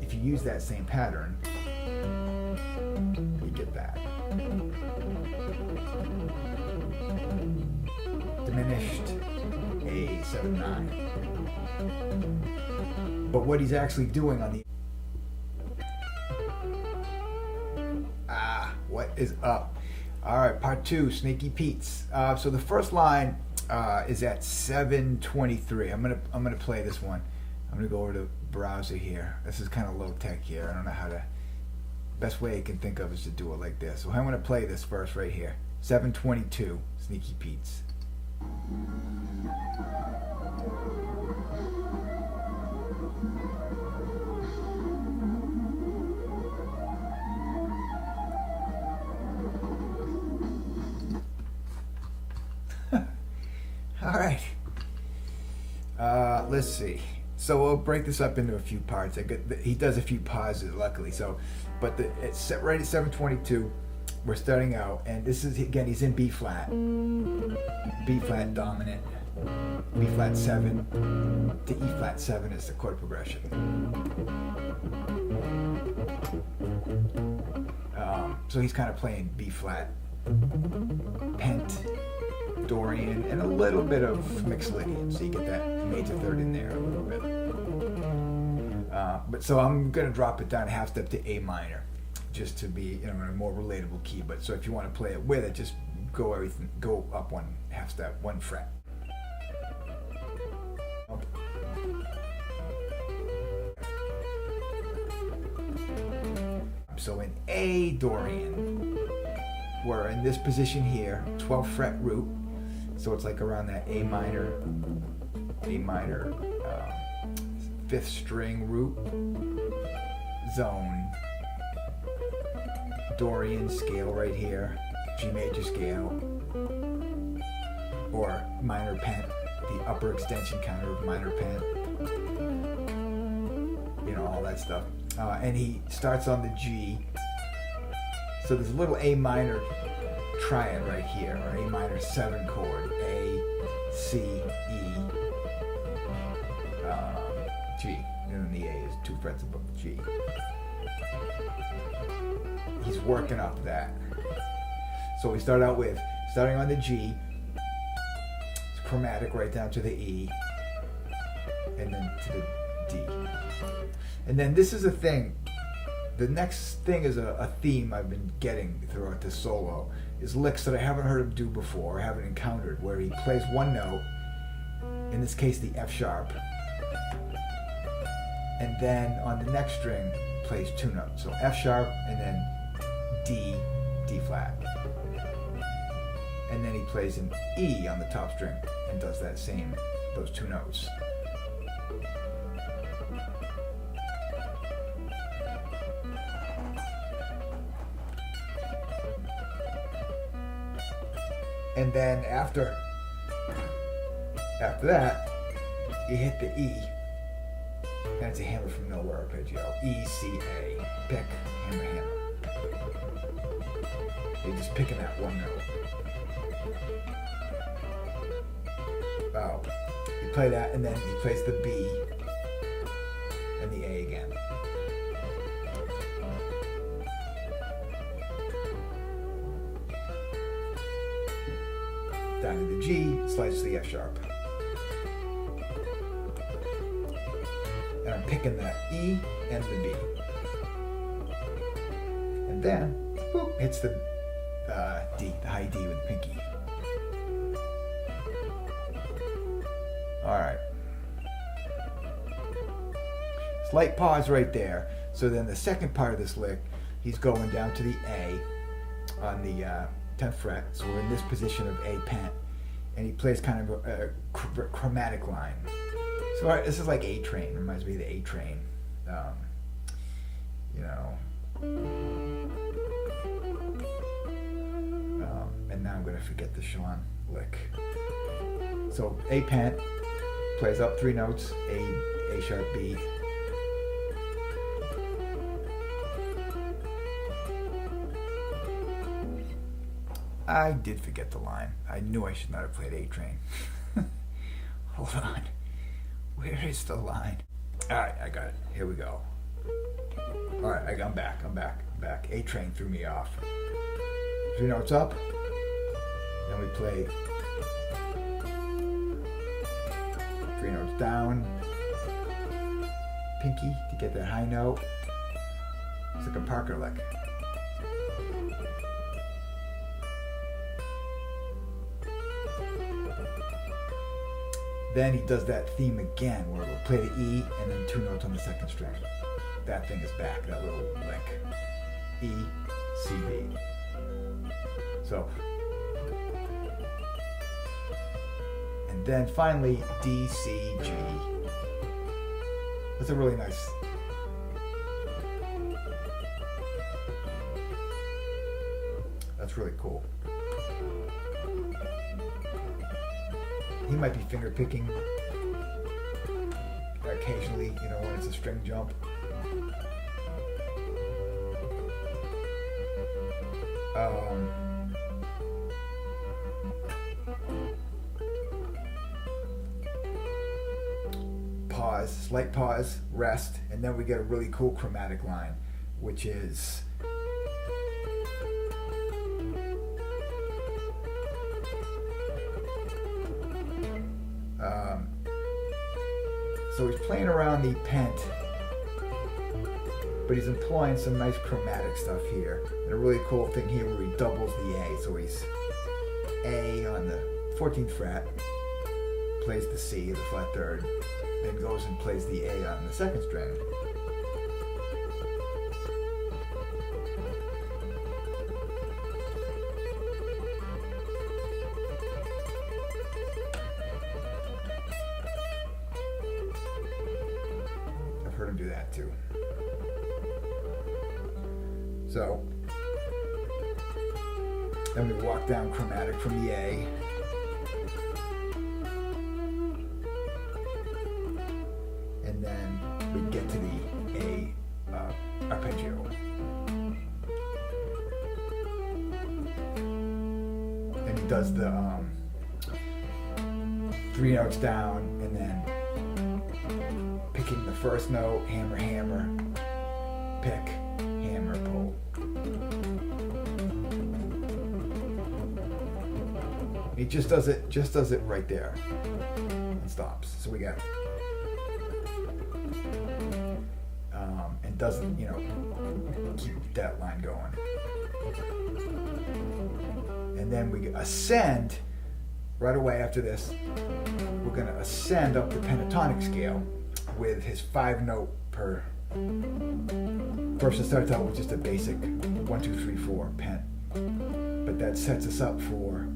If you use that same pattern, you get that. Diminished A7-9. But what he's actually doing on the what is up? All right, part 2, Snaky Pete's. So the first line is at 7:23. I'm gonna play this one. I'm gonna go over to browser here. This is kind of low tech here. I don't know how to. Best way I can think of is to do it like this. So I'm gonna play this first right here. 7:22, Snaky Pete's. All right. Let's see. So we'll break this up into a few parts. He does a few pauses, luckily. So, but it's set right at 7:22. We're starting out, and this is again. He's in B flat dominant. B flat 7 to E flat 7 is the chord progression. So he's kind of playing B flat, pent, Dorian, and a little bit of Mixolydian, so you get that major third in there a little bit. But so I'm gonna drop it down a half step to A minor, just to be in a more relatable key. But so if you want to play it with it, just go up one half step, one fret. So in A Dorian, we're in this position here, 12th fret root. So it's like around that A minor, 5th string root zone. Dorian scale right here, G major scale, or minor pent, the upper extension counter of minor pent. You know, all that stuff. And he starts on the G. So there's a little A minor triad right here, or A minor 7 chord. A, C, E, G. And then the A is 2 frets above the G. He's working up that. So we start out with, starting on the G, it's chromatic right down to the E, and then to the D. And then this is a thing. The next thing is a theme I've been getting throughout this solo, is licks that I haven't heard him do before, or haven't encountered, where he plays one note, in this case the F sharp, and then on the next string plays 2 notes. So F sharp and then D, D flat. And then he plays an E on the top string and does that same, those 2 notes. And then after that, you hit the E, and it's a hammer from nowhere arpeggio. E, C, A, pick, hammer, hammer. You're just picking that one note. Oh, you play that, and then he plays the B and the A again. Down to the G, slides to the F sharp. And I'm picking the E and the B. And then, boop, hits the D, the high D with the pinky. Alright. Slight pause right there. So then the second part of this lick, he's going down to the A on the 10th fret, so we're in this position of A pent, and he plays kind of a chromatic line. So this is like A Train, reminds me of the A Train. And now I'm going to forget the Shawn lick. So A pent, plays up 3 notes, A sharp, B. I did forget the line. I knew I should not have played A Train. Hold on. Where is the line? Alright, I got it. Here we go. Alright, I'm back. A Train threw me off. 3 notes up. Then we play 3 notes down. Pinky to get that high note. It's like a Parker lick. Then he does that theme again where we'll play the E and then 2 notes on the 2nd string. That thing is back, that little lick. E, C, B. So, and then finally D, C, G. That's a really nice. That's really cool. He might be finger picking occasionally, when it's a string jump. Pause, slight pause, rest, and then we get a really cool chromatic line, which is so he's playing around the pent, but he's employing some nice chromatic stuff here. And a really cool thing here where he doubles the A. So he's A on the 14th fret, plays the C, the flat 3rd, then goes and plays the A on the 2nd string. I've heard him do that too. So, then we walk down chromatic from the A. And then we get to the A arpeggio. And he does the 3 notes down and then picking the 1st note, hammer, hammer, pick, hammer, pull. He just does it right there and stops. So we got and doesn't keep that line going. And then we ascend right away after this. We're gonna ascend up the pentatonic scale with his 5 note per. First it starts out with just a basic 1, 2, 3, 4 pen, but that sets us up for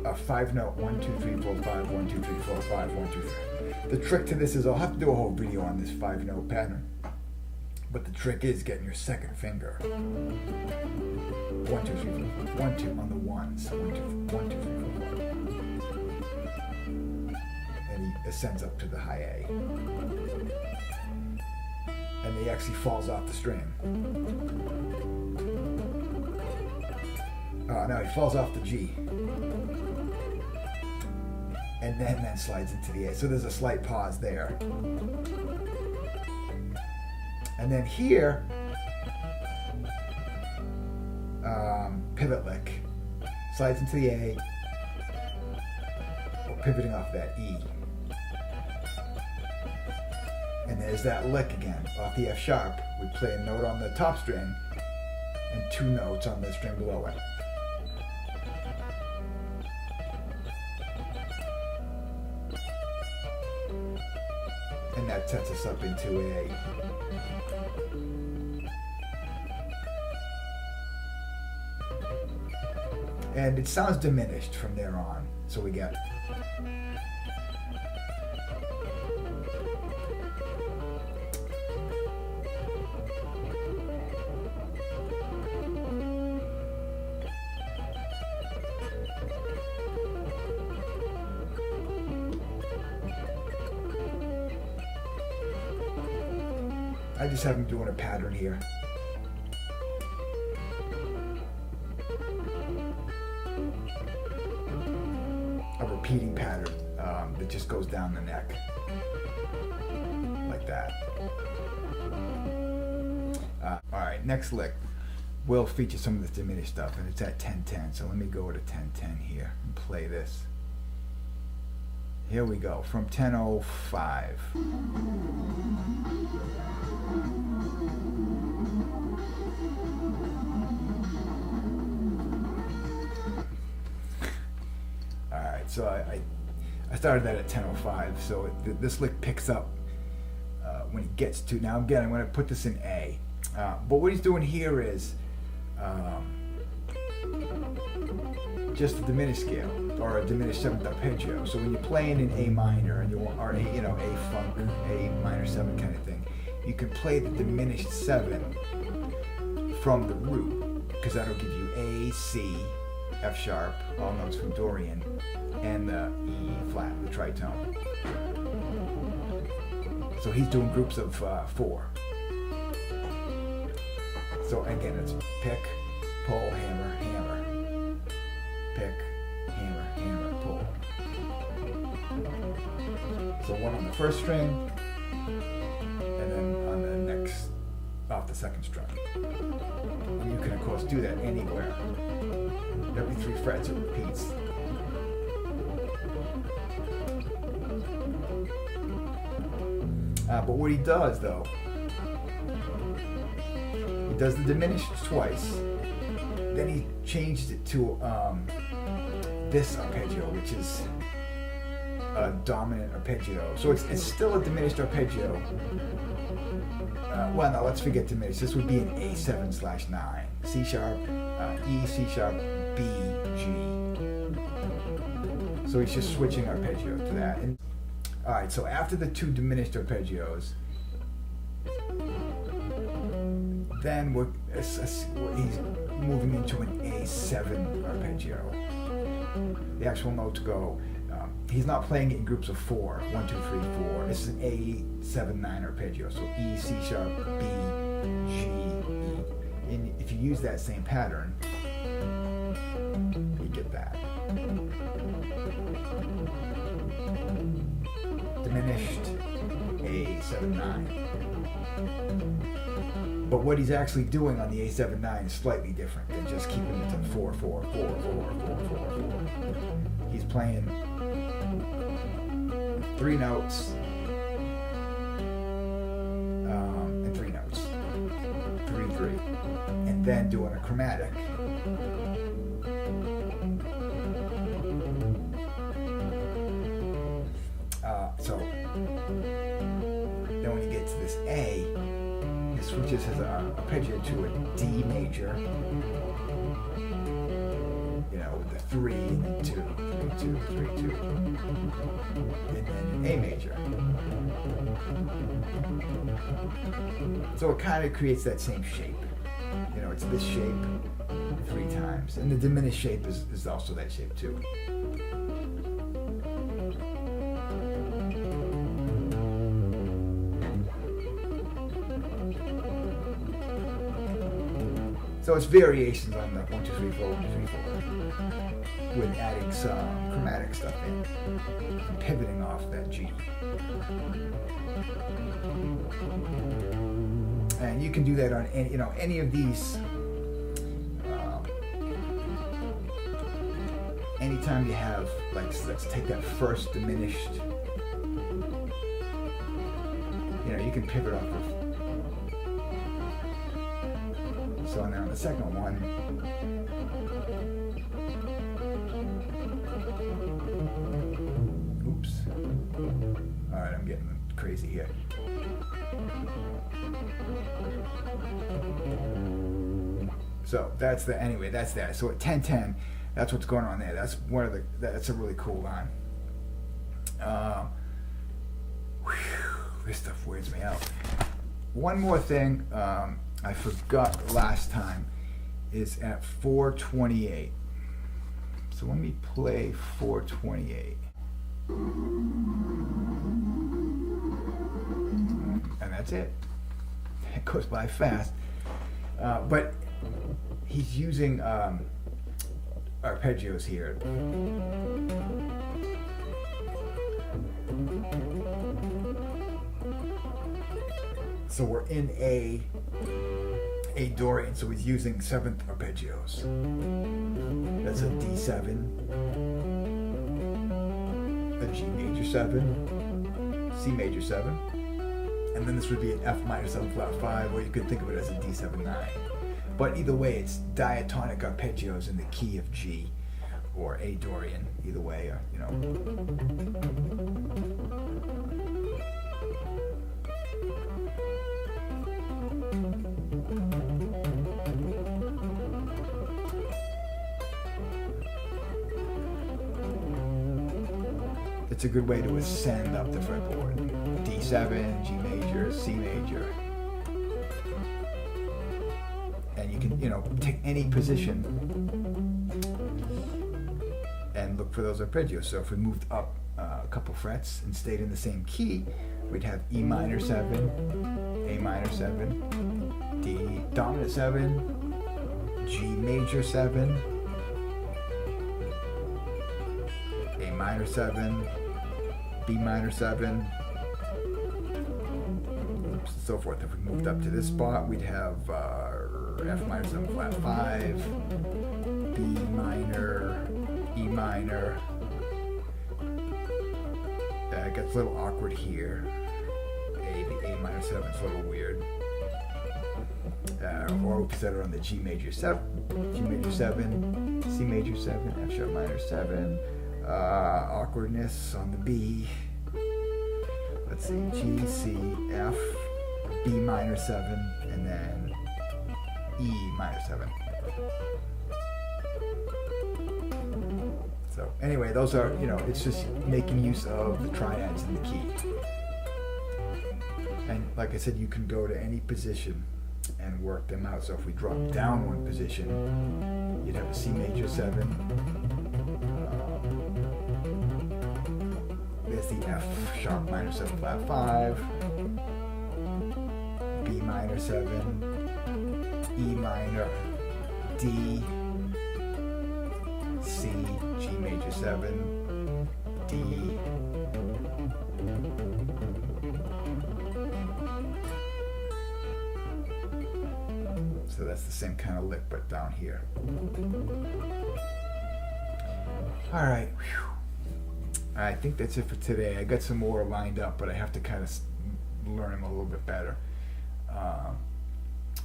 a 5 note 1, 2, 3, 4, 5, 1, 2, 3, 4, 5, 1, 2, 3. The trick to this is I'll have to do a whole video on this 5 note pattern, but the trick is getting your 2nd finger 1, 2, 3, 4, 1, 2 on the ones, 1, 2, 1, 2, 3, 4, 5. And he ascends up to the high A. And he actually falls off the string. No, he falls off the G. And then slides into the A. So there's a slight pause there. And then here, pivot lick. Slides into the A, or pivoting off that E. And there's that lick again, off the F sharp. We play a note on the top string, and 2 notes on the string below it. And that sets us up into a and it sounds diminished from there on. So we get I just have him doing a pattern here. A repeating pattern that just goes down the neck. Like that. Alright, next lick will feature some of the diminished stuff, and it's at 10-10. So let me go to 10-10 here and play this. Here we go, from 10:05. Alright, so I started that at 10:05, so this lick picks up when he gets to, now again, I'm going to put this in A. But what he's doing here is just a diminished scale, or a diminished seventh arpeggio. So when you're playing in A minor, and you want, or A funk, A minor 7 kind of thing, you can play the diminished 7 from the root, because that'll give you A, C, F sharp, all notes from Dorian, and the E flat, the tritone. So he's doing groups of 4. So again, it's pick, pull, hammer, hammer. Pick, hammer, hammer, pull. So one on the first string, and then on the next, off the second string. And you can of course do that anywhere. Every 3 frets it repeats. But what he does though, he does the diminished twice, then he changed it to this arpeggio, which is a dominant arpeggio. So it's still a diminished arpeggio. Well, no, let's forget diminished. This would be an A7/9. C sharp, E, C sharp, B, G. So he's just switching arpeggio to that. And, all right, so after the 2 diminished arpeggios, then he's moving into an A7 arpeggio. The actual notes go, he's not playing it in groups of 4, 1, 2, 3, 4. This is an A7/9 arpeggio, so E, C sharp, B, G, E. And if you use that same pattern, you get that. Diminished A7/9. But what he's actually doing on the A7/9 is slightly different than just keeping it to 4, 4, 4, 4, 4, 4, 4. He's playing 3 notes and 3 notes, 3, 3, and then doing a chromatic. So then when you get to this A, it switches his arpeggio to a D major, with the 3 and then 2, 3, 2, 3, 2, and then an A major. So it kind of creates that same shape. It's this shape 3 times, and the diminished shape is also that shape too. So it's variations on the 1, 2, 3, 4, 1, 2, 3, 4, with adding some chromatic stuff in, and pivoting off that G. And you can do that on any of these. Anytime you have, let's take that first diminished. You can pivot off of. So now the second one, oops. All right, I'm getting crazy here. So that's that. So at 10-10, that's what's going on there. That's a really cool line. This stuff weirds me out. One more thing, I forgot last time, is at 428. So let me play 428. And that's it. It goes by fast. But he's using arpeggios here. So we're in a dorian, so he's using 7th arpeggios. That's a D7, a G major 7, C major 7, and then this would be an F minor 7 flat 5, or you could think of it as a D7 9. But either way, it's diatonic arpeggios in the key of G, or A dorian, either way, or, you know. It's a good way to ascend up the fretboard. D7, G major, C major. And you can, you know, take any position and look for those arpeggios. So if we moved up a couple frets and stayed in the same key, we'd have E minor 7, A minor 7, D dominant 7, G major 7, A minor 7, B minor 7, so forth. If we moved up to this spot, we'd have F minor 7 flat 5, B minor, E minor. It gets a little awkward here. A minor 7 is a little weird. Or we could set it on the G major 7, G major 7, C major 7, F sharp minor 7. Awkwardness on the B. Let's see, G, C, F, B minor 7, and then E minor 7. So anyway, those are, you know, it's just making use of the triads in the key. And like I said, you can go to any position and work them out. So if we drop down one position, you'd have a C major 7. There's the F sharp minor 7 flat 5, B minor 7, E minor, D, C, G major 7, D, so that's the same kind of lick but down here. All right. Whew. I think that's it for today. I got some more lined up, but I have to kind of learn them a little bit better.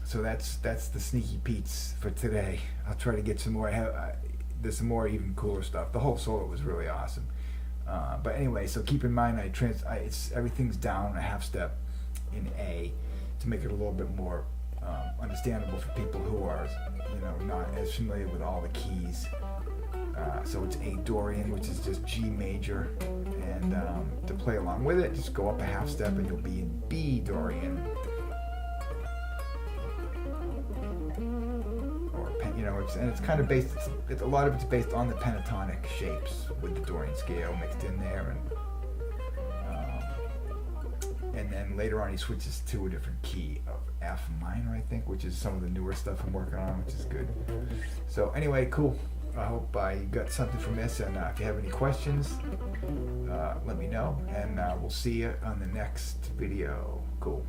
So that's the Sneaky Pete's for today. I'll try to get some more. There's some more even cooler stuff. The whole solo was really awesome. But anyway, so keep in mind, it's everything's down a half step in A to make it a little bit more understandable for people who are, you know, not as familiar with all the keys. So it's A dorian, which is just G major, and to play along with it, just go up a half step and you'll be in B dorian, or you know, it's kind of based. A lot of it's based on the pentatonic shapes with the Dorian scale mixed in there, and then later on he switches to a different key of F minor, I think, which is some of the newer stuff I'm working on, which is good. So anyway, cool. I hope you got something from this, and if you have any questions, let me know, and we'll see you on the next video. Cool.